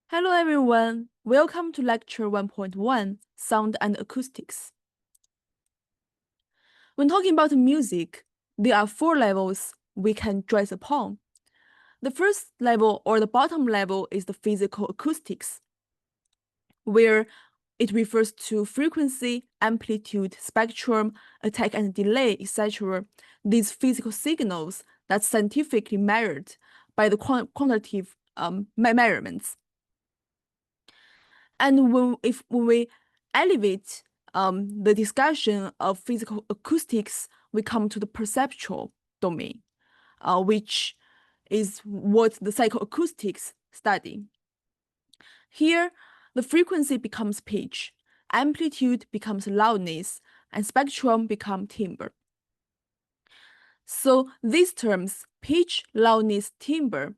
Hello everyone, welcome to lecture 1.1, Sound and Acoustics. When talking about music, there are 4 levels we can address upon. The first level or the bottom level is the physical acoustics, where it refers to frequency, amplitude, spectrum, attack and delay, etc. These physical signals that's scientifically measured by the quantitative measurements. And when we elevate the discussion of physical acoustics, we come to the perceptual domain, which is what the psychoacoustics study. Here, the frequency becomes pitch, amplitude becomes loudness, and spectrum becomes timbre. So these terms, pitch, loudness, timbre,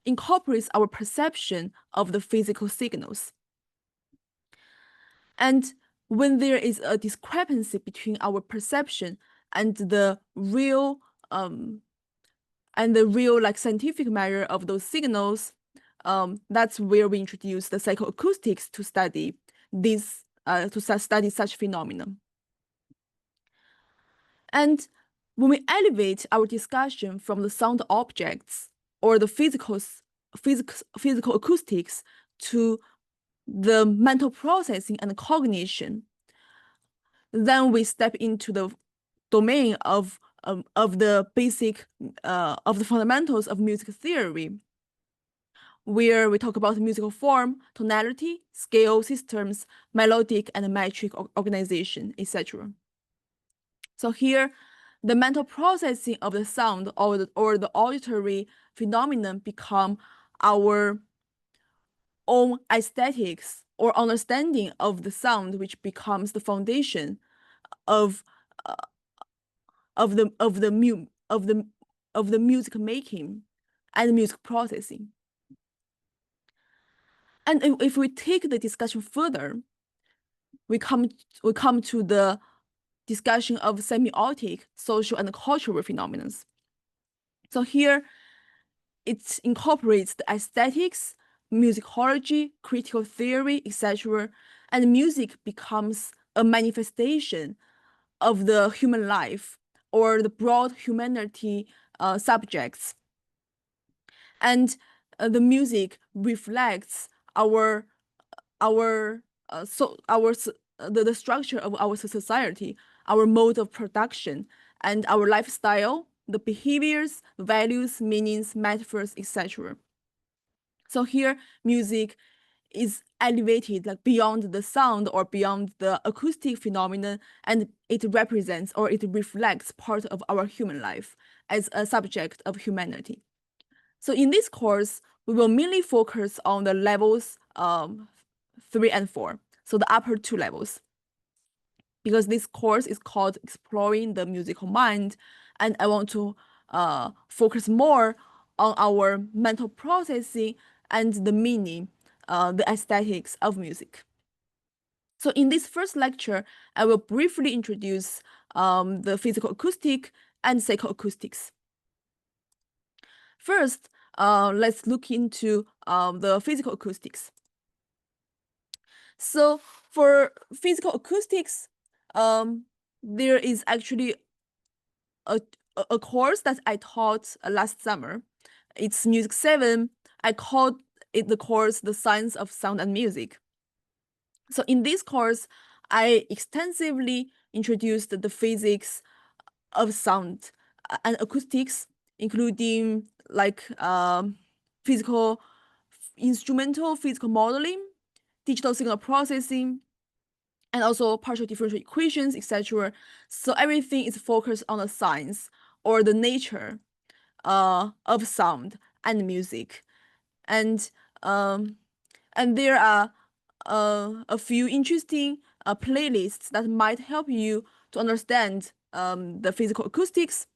incorporates our perception of the physical signals. And when there is a discrepancy between our perception and the real like scientific measure of those signals, that's where we introduce the psychoacoustics to study this study such phenomena. And when we elevate our discussion from the sound objects or the physical acoustics to the mental processing and cognition, then we step into the domain of the basic of the fundamentals of music theory, where we talk about musical form, tonality, scale systems, melodic and metric organization, etc. So here, the mental processing of the sound or the auditory phenomenon become our own aesthetics or understanding of the sound, which becomes the foundation of the music making and music processing. And if we take the discussion further, we come to the discussion of semiotic, social, and cultural phenomena. So here, it incorporates the aesthetics, musicology, critical theory, etc., and music becomes a manifestation of the human life or the broad humanity subjects. And the music reflects the structure of our society, our mode of production, and our lifestyle, the behaviors, values, meanings, metaphors, etc. So here, music is elevated like beyond the sound or beyond the acoustic phenomenon, and it represents or it reflects part of our human life as a subject of humanity. So in this course, we will mainly focus on the levels 3 and 4, so the upper 2 levels, because this course is called Exploring the Musical Mind, and I want to focus more on our mental processing and the meaning, the aesthetics of music. So in this first lecture, I will briefly introduce the physical acoustic and psychoacoustics. First, let's look into the physical acoustics. So for physical acoustics, there is actually a course that I taught last summer. It's Music 7. I called it the course The Science of Sound and Music. So in this course, I extensively introduced the physics of sound and acoustics, including like instrumental physical modeling, digital signal processing, and also partial differential equations, etc. So everything is focused on the science or the nature of sound and music. And there are a few interesting playlists that might help you to understand the physical acoustics,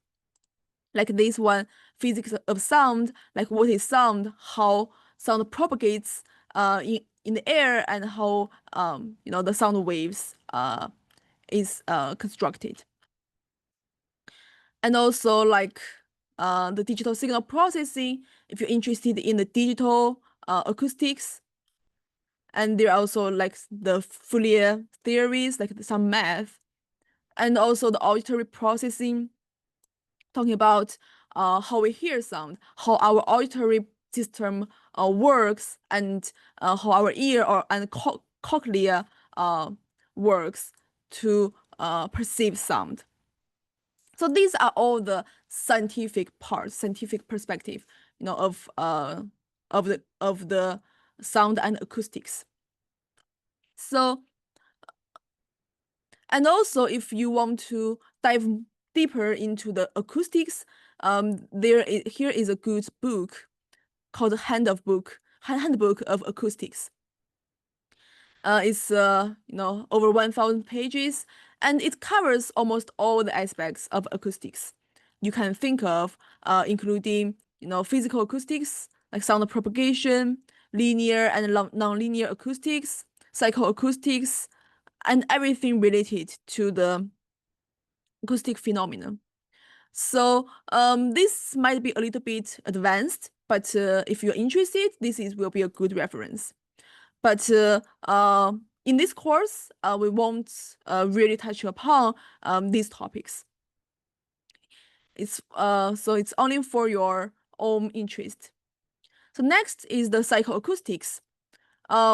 like this one, physics of sound, like what is sound, how sound propagates in the air, and how the sound waves is constructed. And also like the digital signal processing, if you're interested in the digital acoustics, And there are also like the Fourier theories, like some math, and also the auditory processing, talking about how we hear sound, how our auditory system works, and how our ear and cochlea works to perceive sound. So these are all the scientific parts, scientific perspective, of the sound and acoustics. So, and also if you want to dive deeper into the acoustics, here is a good book called Handbook of Acoustics. It's over 1,000 pages, and it covers almost all the aspects of acoustics you can think of, including physical acoustics like sound propagation, linear and nonlinear acoustics, psychoacoustics, and everything related to the acoustic phenomenon. So this might be a little bit advanced, but if you're interested, will be a good reference. But in this course, we won't really touch upon these topics. So it's only for your own interest. So next is the psychoacoustics.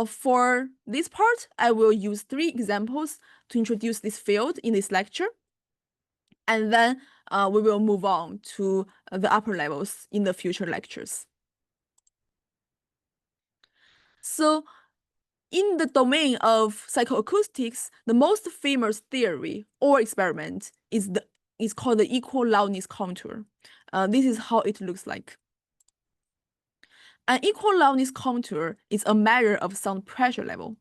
For this part, I will use 3 examples to introduce this field in this lecture. And then we will move on to the upper levels in the future lectures. So in the domain of psychoacoustics, the most famous theory or experiment is called the equal loudness contour. This is how it looks like. An equal loudness contour is a measure of sound pressure level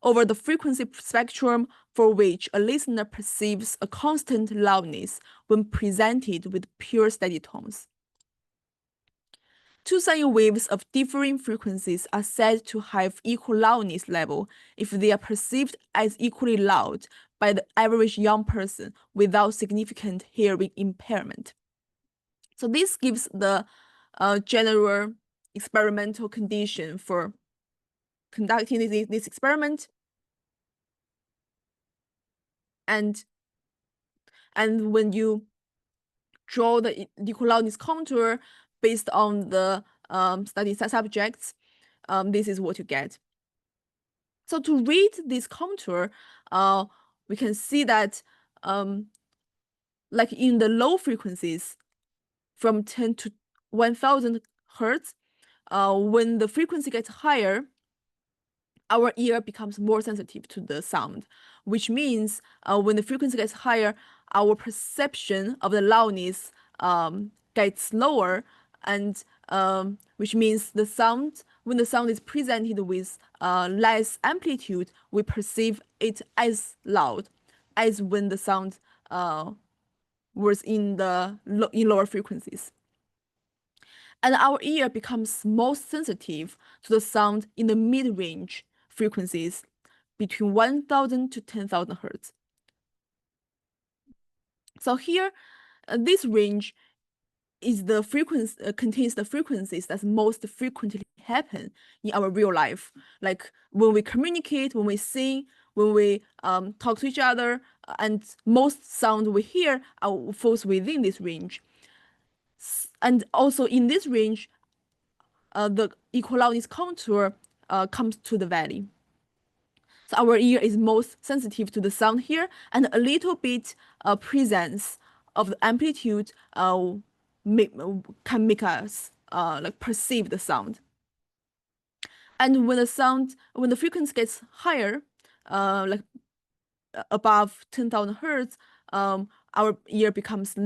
over the frequency spectrum for which a listener perceives a constant loudness when presented with pure steady tones. Two sine waves of differing frequencies are said to have equal loudness level if they are perceived as equally loud by the average young person without significant hearing impairment. So this gives the general experimental condition for conducting this experiment. And when you draw the equal loudness contour based on the study subjects, this is what you get. So to read this contour, we can see that like in the low frequencies from 10 to 1,000 hertz, when the frequency gets higher, our ear becomes more sensitive to the sound, which means when the frequency gets higher, our perception of the loudness gets lower, and which means when the sound is presented with less amplitude, we perceive it as loud as when the sound was in lower frequencies. And our ear becomes most sensitive to the sound in the mid-range frequencies between 1,000 to 10,000 hertz. So here, this range is the frequency contains the frequencies that most frequently happen in our real life, like when we communicate, when we sing, when we talk to each other, and most sound we hear falls within this range. And also in this range, the equal loudness contour comes to the valley. So our ear is most sensitive to the sound here, and a little bit presence of the amplitude can make us like perceive the sound. And when the frequency gets higher, like above 10,000 hertz, our ear becomes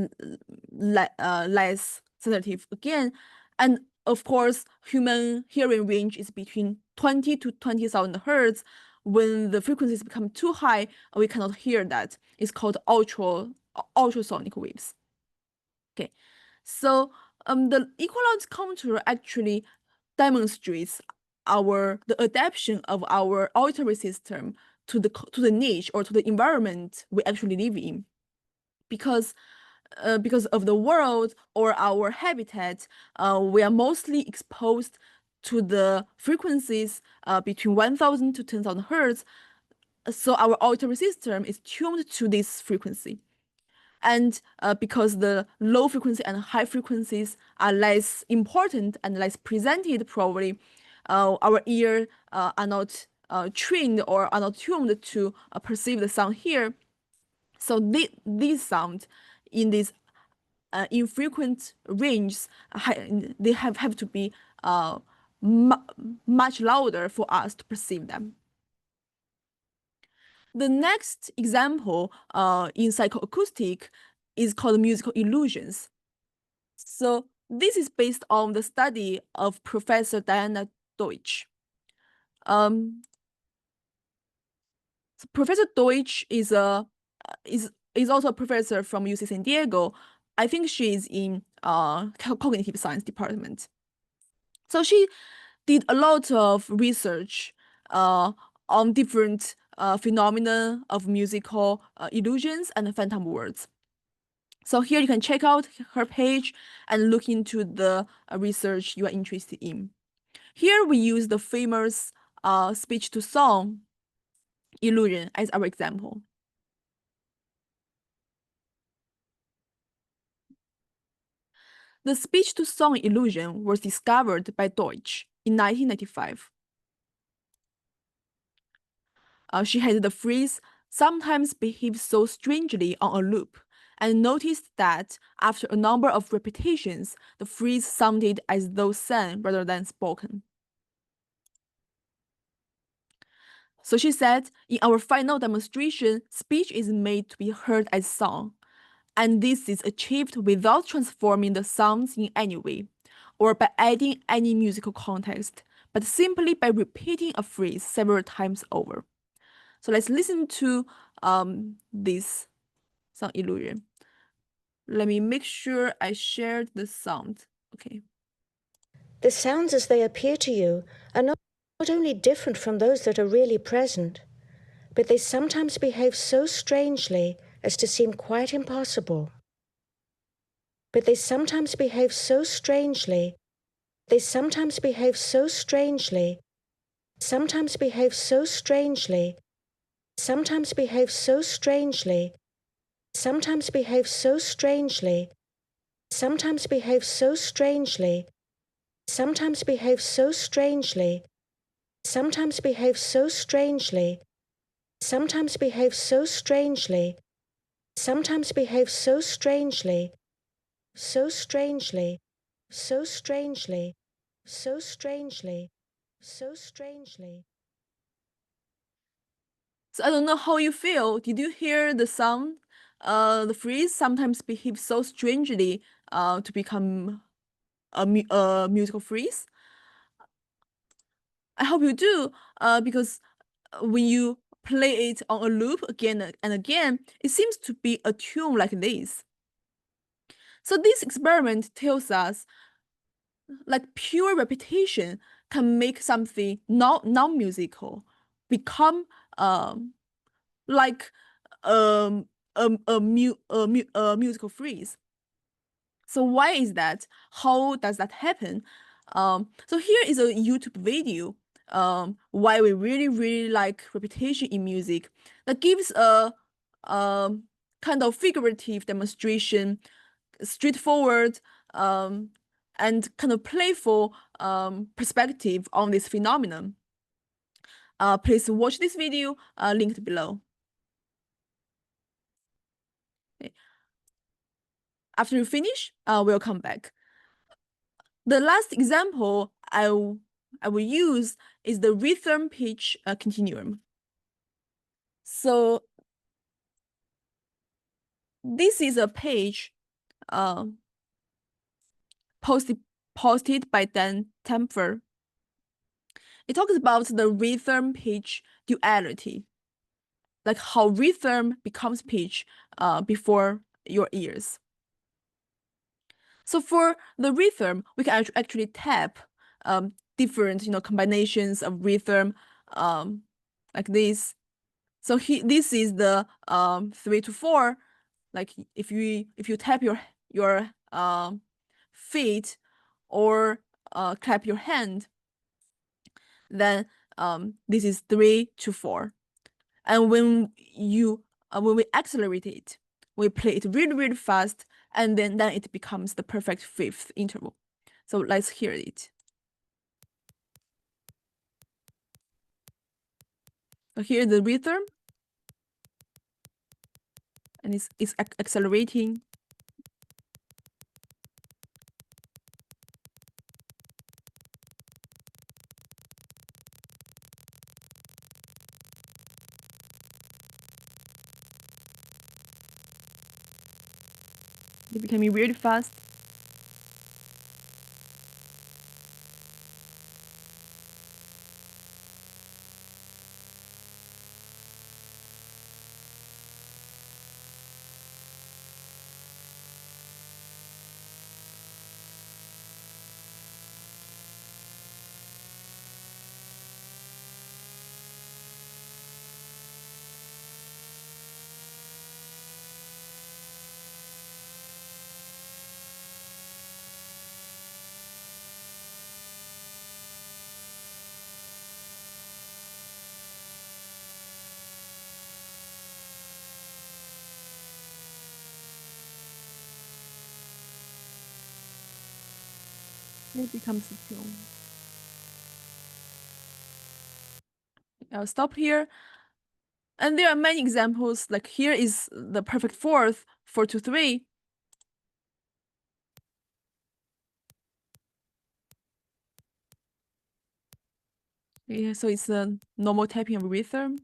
less sensitive again. And of course, human hearing range is between 20 to 20,000 hertz. When the frequencies become too high, we cannot hear that. It's called ultrasonic waves. Okay, so the equal contour actually demonstrates the adaptation of our auditory system to the niche or to the environment we actually live in, because of the world or our habitat, we are mostly exposed to the frequencies between 1000 to 10,000 hertz. So our auditory system is tuned to this frequency. And because the low frequency and high frequencies are less important and less presented, probably our ear are not trained or are not tuned to perceive the sound here. So this sound in these infrequent ranges, they have to be much louder for us to perceive them. The next example in psychoacoustic is called musical illusions. So this is based on the study of Professor Diana Deutsch. Professor Deutsch is also a professor from UC San Diego. I think she is in cognitive science department. So she did a lot of research on different phenomena of musical illusions and phantom words. So here you can check out her page and look into the research you are interested in. Here we use the famous speech-to-song illusion as our example. The speech-to-song illusion was discovered by Deutsch in 1995. She had the phrase "sometimes behaves so strangely" on a loop, and noticed that after a number of repetitions, the phrase sounded as though sang rather than spoken. So she said, in our final demonstration, speech is made to be heard as song, and this is achieved without transforming the sounds in any way, or by adding any musical context, but simply by repeating a phrase several times over. So let's listen to this sound illusion. Let me make sure I shared the sound. Okay. The sounds as they appear to you are not only different from those that are really present, but they sometimes behave so strangely as to seem quite impossible. But they sometimes behave so strangely, they sometimes behave so strangely, sometimes behave so strangely, sometimes behave so strangely, sometimes behave so strangely, sometimes behave so strangely, sometimes behave so strangely, sometimes behave so strangely, sometimes behave so strangely, sometimes behave so strangely, so strangely, so strangely, so strangely, so strangely. So I don't know how you feel. Did you hear the sound? The phrase sometimes behaves so strangely to become a musical phrase. I hope you do, because when you play it on a loop again and again, it seems to be a tune like this. So this experiment tells us, like, pure repetition can make something non-musical become like a musical phrase. So why is that? How does that happen? So here is a YouTube video why we really like repetition in music that gives a kind of figurative demonstration, straightforward and kind of playful perspective on this phenomenon. Please watch this video linked below. Okay. After you finish, we'll come back. The last example I will use is the rhythm pitch continuum. So this is a page posted by Dan Tempfer. It talks about the rhythm pitch duality, like how rhythm becomes pitch before your ears. So for the rhythm, we can actually tap different combinations of rhythm like this. So this is the 3 to 4. Like if you tap your feet or clap your hand, then this is 3 to 4. And when we accelerate it, we play it really, really fast, and then it becomes the perfect fifth interval. So let's hear it. So here's the rhythm, and it's accelerating. It became really fast. It becomes a tune. I'll stop here. And there are many examples, like here is the perfect fourth, 4 to 3. Yeah, so it's a normal tapping of rhythm.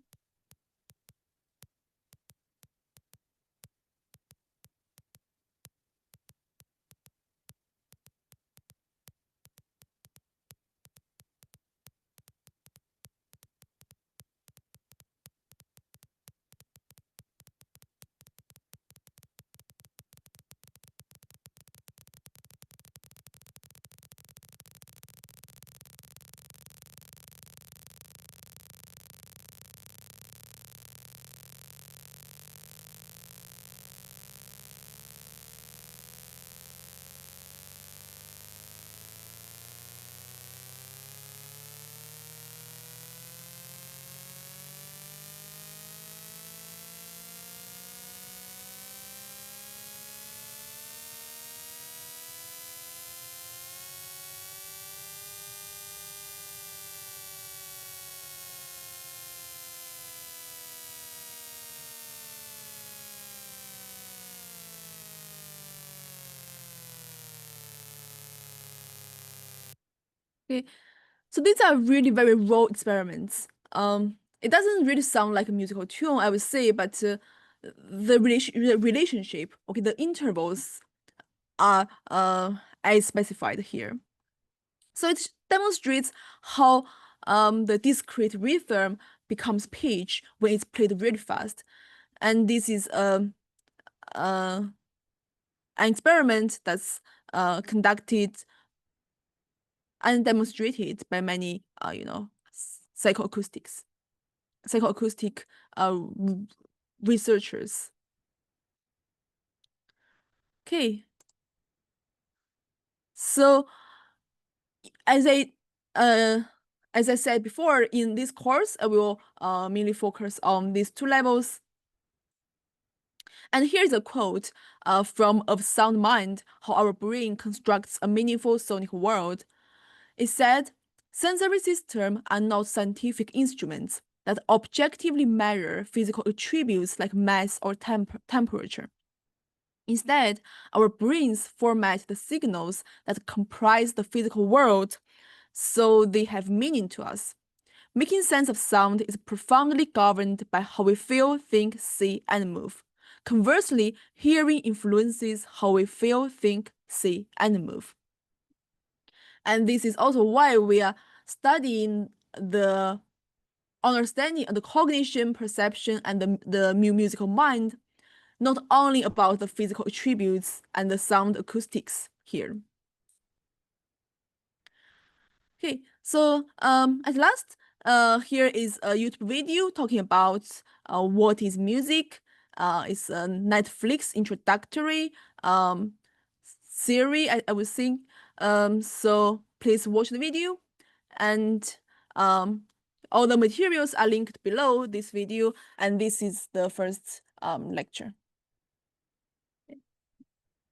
Okay, so these are really very raw experiments. It doesn't really sound like a musical tune, I would say, but the relationship, okay, the intervals are as specified here. So it demonstrates how the discrete rhythm becomes pitch when it's played really fast. And this is an experiment that's conducted and demonstrated by many, psychoacoustic researchers. Okay. So as I said before, in this course, I will mainly focus on these two levels. And here's a quote from Of Sound Mind, How Our Brain Constructs a Meaningful Sonic World. It said, sensory systems are not scientific instruments that objectively measure physical attributes like mass or temperature. Instead, our brains format the signals that comprise the physical world so they have meaning to us. Making sense of sound is profoundly governed by how we feel, think, see, and move. Conversely, hearing influences how we feel, think, see, and move. And this is also why we are studying the understanding of the cognition, perception, and the musical mind, not only about the physical attributes and the sound acoustics here. Okay, so at last, here is a YouTube video talking about what is music. It's a Netflix introductory series, I would think. So please watch the video. And All the materials are linked below this video, and this is the first lecture.